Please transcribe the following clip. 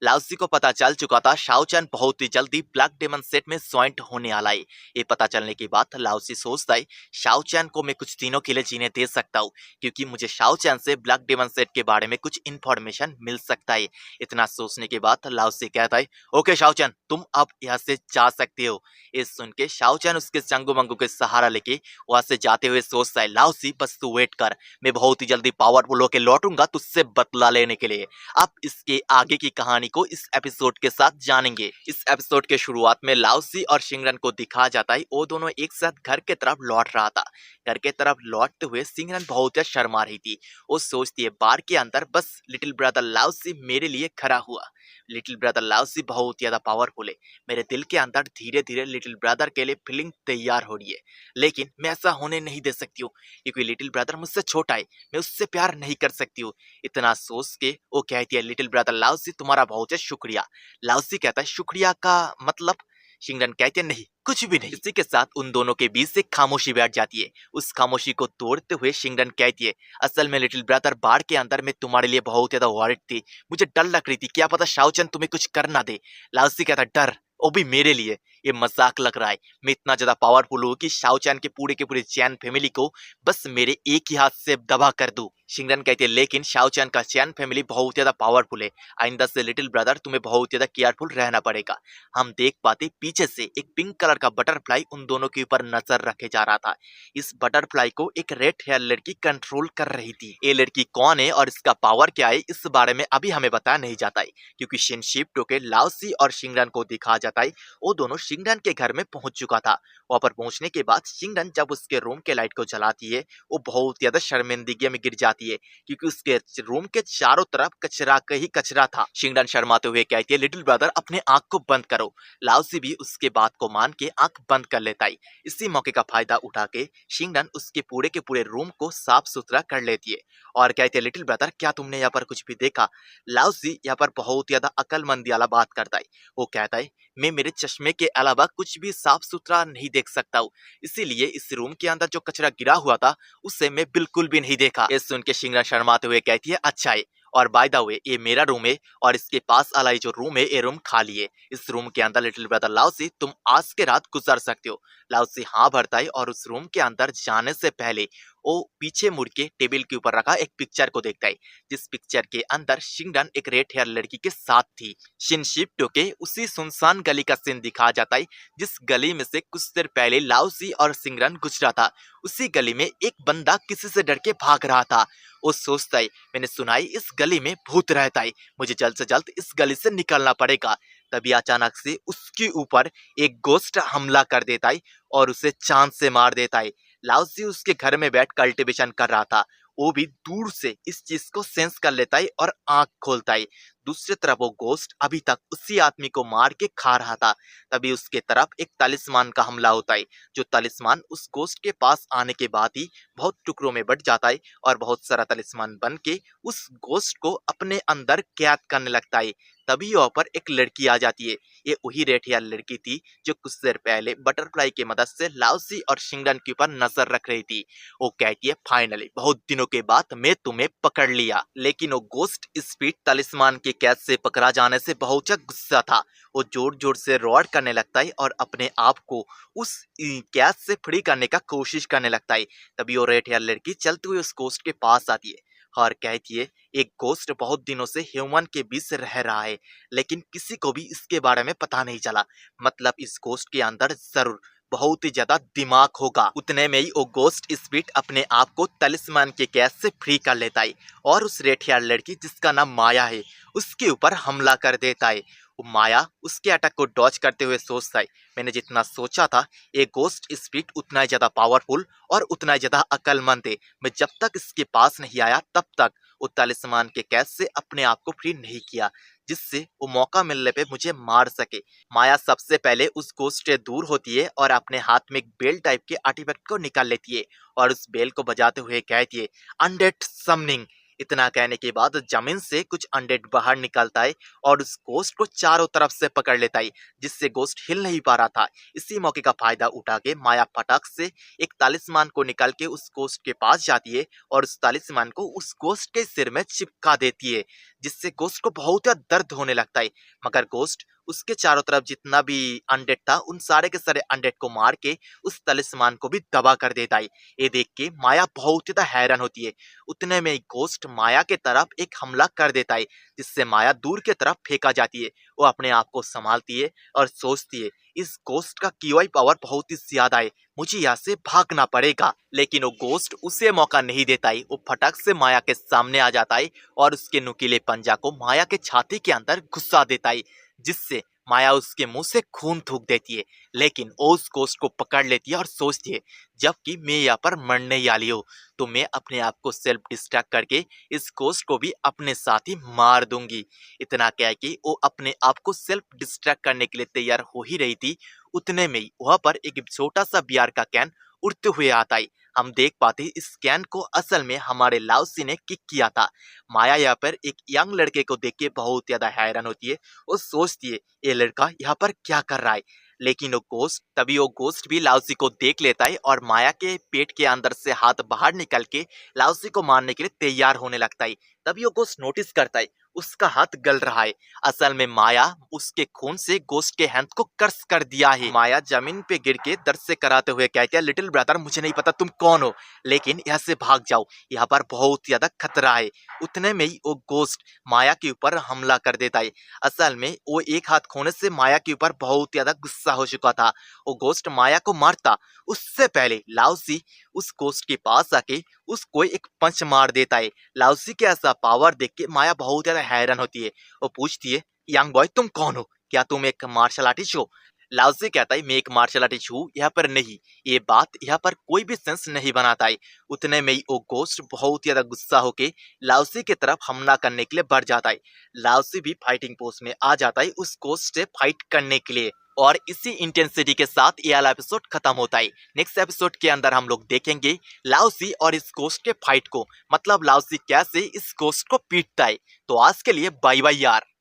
लाउसी को पता चल चुका था शाओचैन बहुत ही जल्दी ब्लैक डेमन सेट में ज्वाइंट होने वाला है। ये पता चलने के बाद लाउसी सोचता है शाओचैन को मैं कुछ दिनों के लिए जीने दे सकता हूँ, क्योंकि मुझे शाओचैन से ब्लैक डेमन सेट के बारे में कुछ इन्फॉर्मेशन मिल सकता है। इतना सोचने के बाद लाउसी कहता है ओके शाओचैन, तुम अब यहाँ से जा सकते हो। ये सुन के शाओचैन उसके चंगू मंगू के सहारा लेके वहां से जाते हुए सोचता है लाउसी बस तू वेट कर, मैं बहुत ही जल्दी पावरफुल होके लौटूंगा तुझसे बदला लेने के लिए। आप इसके आगे की कहानी को इस एपिसोड के साथ जानेंगे। इस एपिसोड के शुरुआत में लाओसी और सिंगरन को दिखाया जाता है वो दोनों एक साथ घर के तरफ लौट रहा था। घर के तरफ लौटते हुए सिंगरन बहुत ही शर्मा रही थी। वो सोचती है बार के अंदर बस लिटिल ब्रदर लाओसी मेरे लिए खड़ा हुआ। लिटिल ब्रदर लाओसी बहुत ज्यादा पावरफुल है। मेरे दिल के अंदर धीरे धीरे लिटिल ब्रदर के लिए फीलिंग तैयार हो रही है, लेकिन मैं ऐसा होने नहीं दे सकती हूँ क्योंकि लिटिल ब्रदर मुझसे छोटा है, मैं उससे प्यार नहीं कर सकती हूँ। इतना सोच के वो कहती है लिटिल ब्रदर लाओसी तुम्हारा बहुत है शुक्रिया। लाओसी कहता है शुक्रिया का मतलब? शिंगरन कहते हैं नहीं, कुछ भी नहीं। इसी के साथ उन दोनों के बीच से खामोशी बैठ जाती है। उस खामोशी को तोड़ते हुए शिंगरन कहती है असल में लिटिल ब्रदर बाढ़ के अंदर मैं तुम्हारे लिए बहुत ज्यादा वॉरिड थी, मुझे डर लग रही थी क्या पता शाओचैन तुम्हें कुछ कर ना दे। लाओसी कहता डर? वो भी मेरे लिए? ये मजाक लग रहा है। मैं इतना ज्यादा पावरफुल हूँ कि शाओचैन के पूरे चैन फैमिली को बस मेरे एक ही हाथ से दबा कर दूं। शिंगरन कहते हैं लेकिन शाओचैन का चैन फैमिली बहुत ज्यादा पावरफुल है, आइंदा से लिटिल ब्रदर तुम्हें बहुत ज्यादा केयरफुल रहना पड़ेगा। हम देख पाते पीछे से एक पिंक कलर का बटरफ्लाई उन दोनों के ऊपर नजर रखे जा रहा था। इस बटरफ्लाई को एक रेड हेयर लड़की कंट्रोल कर रही थी। ये लड़की कौन है और इसका पावर क्या है इस बारे में अभी हमें बताया नहीं जाता है, क्योंकि शिनशिप्टो के लाओसी और शिंगरन को दिखाया जाता है वो दोनों शिंगरन के घर में पहुंच चुका था। वहां पर पहुंचने के बाद शिंगरन जब उसके रूम के लाइट को जलाती है वो बहुत ज्यादा शर्मिंदगी में गिर जाती है, क्योंकि उसके रूम के चारों तरफ कचरा का ही कचरा था। शिंगरन शर्माते हुए कहती है लिटिल ब्रदर अपने आंख को बंद करो। लाओसी भी उसके बात को मान के आंख बंद कर लेता है। इसी मौके का फायदा उठा के शिंगरन उसके पूरे रूम को साफ सुथरा कर लेती है और कहती है लिटिल ब्रदर क्या तुमने यहाँ पर कुछ भी देखा? लाओसी यहाँ पर बहुत ज्यादा अकलमंदी वाला बात करता है। वो कहता है मैं मेरे चश्मे के अलावा कुछ भी साफ सुथरा नहीं देख सकता हूँ, इसीलिए इस रूम के अंदर जो कचरा गिरा हुआ था उसे मैं बिल्कुल भी नहीं देखा। ये सुन के शिंगरन शर्माते हुए कहती है अच्छा है, और बाय द वे ये मेरा रूम है और इसके पास वाला जो रूम है ये रूम खाली है। इस रूम के अंदर लिटिल ब्रदर लाओसी तुम आज के रात गुजार सकते हो। लाओसी हाँ भरता है और उस रूम के अंदर जाने से पहले वो पीछे मुड़ के टेबल के ऊपर रखा एक पिक्चर को देखता है, जिस पिक्चर के अंदर शिंगरन एक रेड हेयर लड़की के साथ थी। शिनशिप्टो के उसी सुनसान गली का सीन दिखाया जाता है जिस गली में से कुछ देर पहले लाओसी और शिंगरन गुजरा था। उसी गली में एक बंदा किसी से डर के भाग रहा था। वो सोचता है मैंने सुना है इस गली में भूत रहता है, मुझे जल्द से जल्द इस गली से निकलना पड़ेगा। तभी अचानक से उसके ऊपर एक गोस्ट हमला कर देता है और उसे चांद से मार देता है। लाओसी उसके घर में बैठ कल्टीवेशन कर रहा था, वो भी दूर से इस चीज को सेंस कर लेता है और आंख खोलता है। दूसरी तरफ वो गोस्ट अभी तक उसी आदमी को मार के खा रहा था। तभी उसके तरफ एक तलिस्मान का हमला होता है, जो तलिस्मान उस गोस्ट के पास आने के बाद ही बहुत टुकड़ों में बट जाता है और बहुत सारा तलिस्मान बन के उस गोस्ट को अपने अंदर कैद करने लगता है। तभी वहां पर एक लड़की आ जाती है। ये वही रेड हेयर लड़की थी जो कुछ देर पहले बटरफ्लाई की मदद से लाओसी और शिंगरन के ऊपर नजर रख रही थी। वो कहती है फाइनली बहुत दिनों के बाद मैं तुम्हें पकड़ लिया। लेकिन वो गोस्ट स्पीड तलिस्मान के कैद से पकड़ा जाने से बहुत गुस्सा था। वो जोर जोर से रोड करने लगता है और अपने आप को उस कैद से फ्री करने का कोशिश करने लगता है। तभी वो रेड हेयर लड़की चलते हुए उस गोस्ट के पास आती है और कहती है एक गोस्ट बहुत दिनों से ह्यूमन के बीच रह रहा है, लेकिन किसी को भी इसके बारे में पता नहीं चला। मतलब इस गोस्ट के अंदर जरूर बहुत ही ज्यादा दिमाग होगा। उतने में ही वो गोस्ट स्पीड अपने आप को तलिस्मान के कैद से फ्री कर लेता है और उस रेड हेयर लड़की जिसका नाम माया है उसके ऊपर हमला कर देता है। वो माया उसके अटैक को डॉज करते हुए सोचता है मैंने जितना सोचा था ये गोस्ट स्पीड उतना ही ज्यादा पावरफुल और उतना ही ज्यादा अक्लमंद है। मैं जब तक इसके पास नहीं आया तब तक वो तलिस्मान के कैद से अपने आप को फ्री नहीं किया, जिससे वो मौका मिलने पे मुझे मार सके। माया सबसे पहले उस गोस्ट से दूर होती है और अपने हाथ में एक बेल टाइप के आर्टिफैक्ट को निकाल लेती है और उस बेल को बजाते हुए कहती है अनडेड समनिंग। इतना कहने के बाद जमीन से कुछ अनडेड बाहर निकलता है और उस गोस्ट को चारों तरफ से पकड़ लेता है, जिससे गोस्ट हिल नहीं पा रहा था। इसी मौके का फायदा उठा के माया फटाक से एक तालिस्मान को निकाल के उस गोस्ट के पास जाती है और उस तालिस्मान को उस गोस्ट के सिर में चिपका देती है, जिससे गोस्ट को बहुत ज्यादा दर्द होने लगता है। मगर गोस्ट उसके चारों तरफ जितना भी अनडेड था उन सारे के सारे अनडेड को मार के उस तलिस्मान को भी तबाह कर देता है। ये देख के माया बहुत ज्यादा हैरान होती है। उतने में गोस्ट माया के तरफ एक हमला कर देता है, जिससे माया दूर के तरफ फेंका जाती है। वो अपने आप को संभालती है और सोचती है इस गोस्ट का कीवाई पावर बहुत ही ज्यादा है, मुझे यहाँ से भागना पड़ेगा। लेकिन वो गोस्ट उसे मौका नहीं देता है। वो फटक से माया के सामने आ जाता है और उसके नुकीले पंजा को माया के छाती के अंदर घुसा देता है, जिससे माया उसके मुंह से खून थूक देती है। लेकिन वो उस गोस्ट को पकड़ लेती है और सोचती है जबकि मैं यहाँ पर मरने ही वाली हूँ, तो मैं अपने आप को सेल्फ डिस्ट्रैक्ट करके इस गोस्ट को भी अपने साथ ही मार दूंगी। इतना क्या है कि वो अपने आप को सेल्फ डिस्ट्रैक्ट करने के लिए तैयार हो ही रही थी। उतने में ही वहां पर एक छोटा सा बियर का कैन उड़ते हुए आता है। हम देख पाते इस कैन को असल में हमारे लाओसी ने किक किया था। माया यहाँ पर एक यंग लड़के को देख के बहुत ज्यादा हैरान होती है। वो सोचती है ये लड़का यहाँ पर क्या कर रहा है। लेकिन वो गोस्ट भी लाओसी को देख लेता है और माया के पेट के अंदर से हाथ बाहर निकल के लाओसी को मारने के लिए तैयार होने लगता है। तभी वो गोस्ट नोटिस करता है उसका हाथ गल रहा है। असल में माया उसके खून से गोस्ट के हाथ को कर्स कर दिया है। माया जमीन पे गिर के दर्द से कराते हुए कहती है लिटिल ब्रदर मुझे नहीं पता तुम कौन हो, लेकिन यहाँ से भाग जाओ, यहाँ पर बहुत ज्यादा खतरा है। उतने में ही वो गोस्ट माया के ऊपर हमला कर देता है। असल में वो एक हाथ खोने से माया के ऊपर बहुत ज्यादा गुस्सा हो चुका था। वो गोस्ट माया को मारता उससे पहले लाओसी उस गोस्ट के पास आके उसको एक पंच मार देता है। लाओसी के ऐसा पावर देख के माया बहुत ज्यादा हैरान होती है। वो पूछती है यंग बॉय तुम कौन हो, क्या तुम एक मार्शल आर्टिस्ट हो? लाओसी कहता है मैं एक मार्शल आर्टिस्ट हूँ, यहाँ पर नहीं। ये बात यहाँ पर कोई भी सेंस नहीं बनाता है। उतने में ही वो गोस्ट बहुत ज्यादा गुस्सा होके लाओसी की तरफ हमला करने के लिए बढ़ जाता है। लाओसी भी फाइटिंग पोस्ट में आ जाता है उस गोस्ट से फाइट करने के लिए। और इसी इंटेंसिटी के साथ ये वाला एपिसोड खत्म होता है। नेक्स्ट एपिसोड के अंदर हम लोग देखेंगे लाओसी और इस गोस्ट के फाइट को, मतलब लाओसी कैसे इस गोस्ट को पीटता है। तो आज के लिए बाय बाय यार।